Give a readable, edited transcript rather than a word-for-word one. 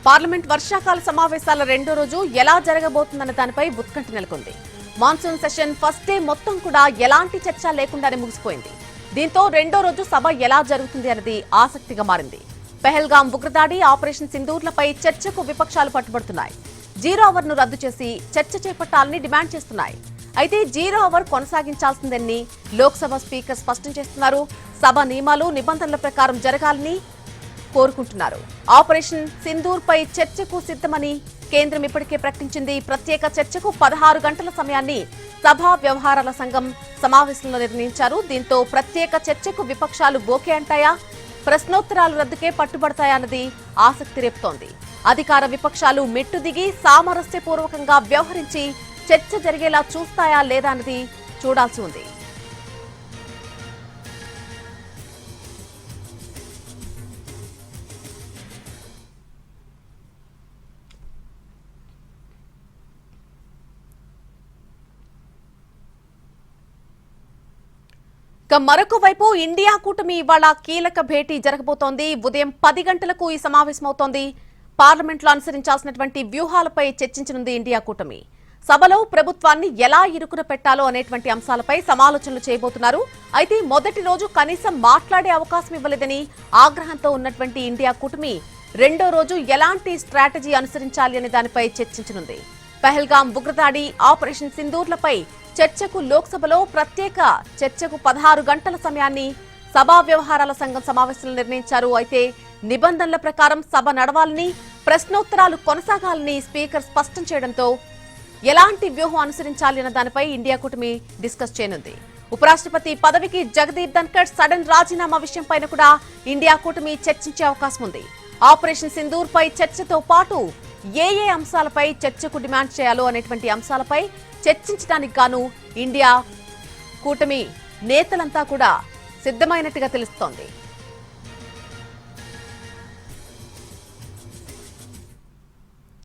Parliament వర్షాకాల సమావేశాల రెండో రోజు ఎలా జరగబోతుందన్న దానిపై ఉత్కంఠ నెలకొంది. మాన్సూన్ సెషన్ ఫస్ట్ డే మొత్తం కూడా ఎలాంటి చర్చ లేకుండానే ముగిసిపోయింది. దీంతో రెండో రోజు సభ ఎలా జరుగుతుంది అన్నది ఆసక్తిగా మారింది. పెహల్గాం ఉగ్రదాడి, ఆపరేషన్ సింధూర్లపై చర్చకు విపక్షాలు పట్టుబడుతున్నాయి. 0 అవర్ను రద్దు చేసి చర్చ చేపట్టాలని డిమాండ్ చేస్తున్నాయి. అయితే 0 అవర్ కొనసాగించాల్సిందని లోక్సభ స్పీకర్ స్పష్టం చేస్తున్నారు. సభ నియమాలు, నిబంధనల ప్రకారం జరగాలని కోరుకుంటున్నారు. ఆపరేషన్ సింధూర్ పై చర్చకు సిద్ధమని కేంద్రం ఇప్పటికే ప్రకటించింది. ప్రత్యేక చర్చకు 16 గంటల సమయాన్ని సభా వ్యవహారాల సంఘం సమావేశంలో నిర్ణయించారు. దీంతో ప్రత్యేక చర్చకు విపక్షాలు ఓకే అంటాయా, ప్రశ్నోత్తరాలు రద్దుకే పట్టుబడతాయా అన్నది ఆసక్తి రేపుతోంది. అధికార విపక్షాలు మెట్టు దిగి సామరస్యపూర్వకంగా వ్యవహరించి చర్చ జరిగేలా చూస్తాయా లేదా అన్నది చూడాల్సి ఉంది. మరొక వైపు ఇండియా కూటమి ఇవాళ కీలక భేటీ జరగబోతోంది. ఉదయం 10 గంటలకు ఈ సమావేశమవుతోంది. పార్లమెంట్లో అనుసరించాల్సినటువంటి వ్యూహాలపై చర్చించనుంది ఇండియా కూటమి. సభలో ప్రభుత్వాన్ని ఎలా ఇరుకున పెట్టాలో అనేటువంటి అంశాలపై సమాలోచనలు చేయబోతున్నారు. అయితే మొదటి రోజు కనీసం మాట్లాడే అవకాశం ఇవ్వలేదని ఆగ్రహంతో ఉన్నటువంటి ఇండియా కూటమి రెండో రోజు ఎలాంటి స్ట్రాటజీ అనుసరించాలి అనే దానిపై చర్చించనుంది. పెహల్గాం ఉగ్రదాడి, ఆపరేషన్ సింధూర్లపై చర్చకు లోక్సభలో ప్రత్యేక చర్చకు 16 గంటల సమయాన్ని సభా వ్యవహారాల సంఘం సమావేశంలో నిర్ణయించారు. అయితే నిబంధనల ప్రకారం సభ నడవాలని, ప్రశ్నోత్తరాలు కొనసాగాలని స్పీకర్ స్పష్టం చేయడంతో ఎలాంటి వ్యూహం అనుసరించాలి అన్న దానిపై ఇండియా కూటమి డిస్కస్ చేయనుంది. ఉపరాష్ట్రపతి పదవికి జగదీప్ ధన్కర్ సడన్ రాజీనామా విషయంపైన కూడా ఇండియా కూటమి చర్చించే అవకాశం ఉంది. ఆపరేషన్ సింధూర్ పై చర్చతో పాటు ఏ అంశాలపై చర్చకు డిమాండ్ చేయాలో అనేటువంటి అంశాలపై చర్చించడానికి గాను ఇండియా కూటమి నేతలంతా కూడా సిద్ధమైనట్టుగా తెలుస్తోంది.